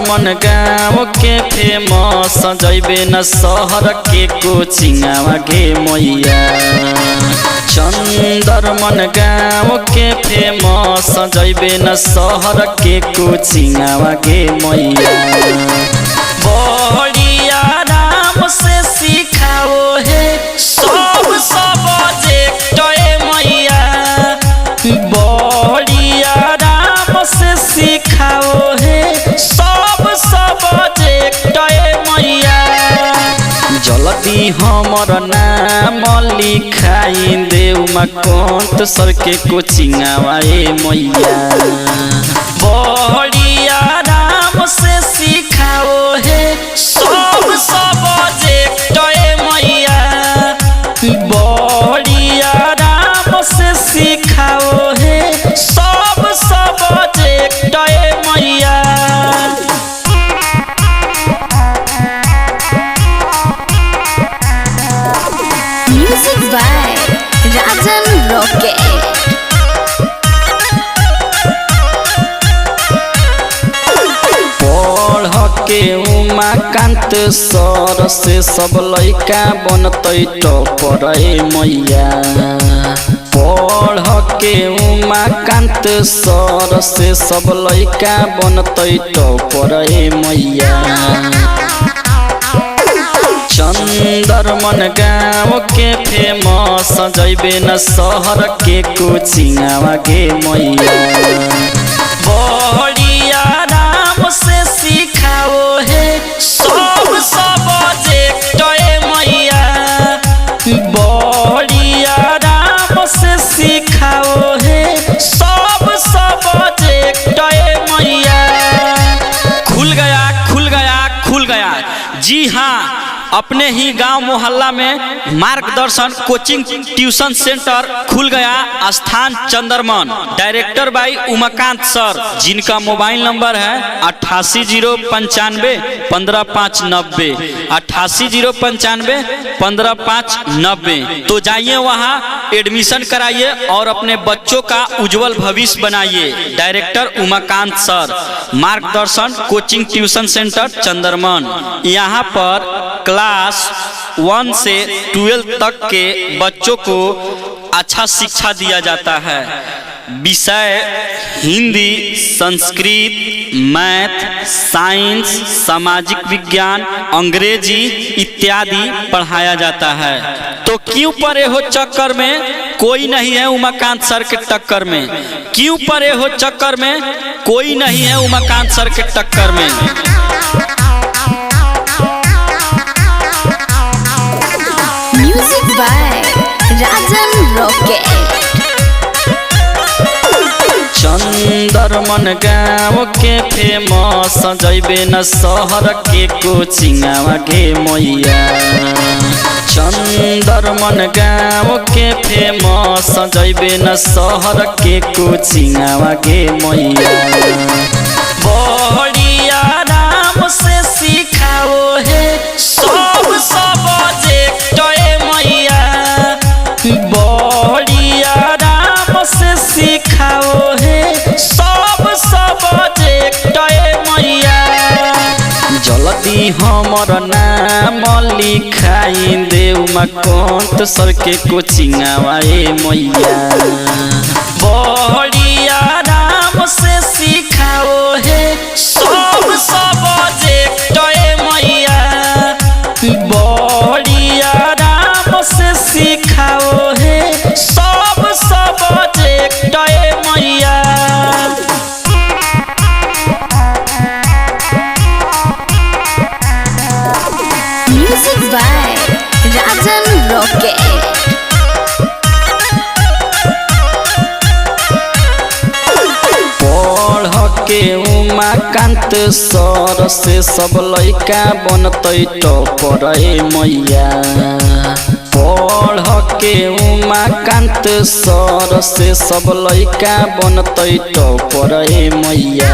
चंदरमन गाँव के फेमस जैबे न शहर के कोचिंगवा गे मैया। चंदरमन गाँव के फेमस जैबे न शहर के कोचिंगवा गे मैया। बड़ी आराम से सिखाओ है सब सब्जेक्ट मैया। बड़ी आराम से सिखाओ है सब सब्जेक्ट मैया। जल्दी हमर नाम लिखाई देव मकंत सर के कोचिंगवा मैया। बड़ी आराम से सिखाओ है सब सब्जेक्ट मैया। बड़ी आराम से सिखाओ है सब सब्जेक्ट मैया। Music by Rajan Rocket. पढ़ के उमाकांत सर से सब लइका बनतै टॉपर मैया। पढ़ के उमाकांत सर से सब लइका बनतै टॉपर मैया। चंदरमन गाँव के फेमस जैबे न शहर के कोचिंगवा गे मैया। बड़ी आराम से सिखाओ है सब सब्जेक्ट मैया। बड़ी आराम से सिखाओ है सब सब्जेक्ट मैया। खुल गया खुल गया खुल गया। जी हाँ, अपने ही गांव मोहल्ला में मार्गदर्शन कोचिंग ट्यूशन सेंटर खुल गया। स्थान चंदरमन। डायरेक्टर बाई उमाकांत सर, जिनका मोबाइल नंबर है 8809 15590 8809 15590। तो जाइए वहां एडमिशन कराइए और अपने बच्चों का उज्जवल भविष्य बनाइए। डायरेक्टर उमाकांत सर, मार्गदर्शन कोचिंग ट्यूशन सेंटर चंदरमन। यहाँ पर क्लास 1 से 12 तक के बच्चों को अच्छा शिक्षा दिया जाता है। विषय हिंदी, संस्कृत, मैथ, साइंस, सामाजिक विज्ञान, अंग्रेजी इत्यादि पढ़ाया जाता है। तो क्यों पड़े हो चक्कर में? कोई नहीं है उमाकांत सर के टक्कर में। क्यों पड़े हो चक्कर में? कोई नहीं है उमाकांत सर के टक्कर में। Music by Rajan Rocket. Chandarman गाँव के फेमस जैबे न शहर के कोचिंगवा गे मैया। चंदरमन गाँव के फेमस जैबे न शहर के कोचिंगवा गे मैया। बड़ी आराम से सिखाओ है सब सब्जेक्ट मैया। बड़ी आराम से सिखाओ है सब सब्जेक्ट मैया। जल्दी हमर नाम लिखाई देव मकंत सर के कोचिंगवा मैया। बड़ी आराम से सिखाओ है सब सब्जेक्ट मैया। बड़ी आराम से सिखाओ है सब सब्जेक्ट मैया। Music by Rajan Rocket. पढ़ के उमाकांत सर से सब लइका बनतै टॉपर मैया। पढ़ के उमाकांत सर से सब लइका बनतै टॉपर मैया।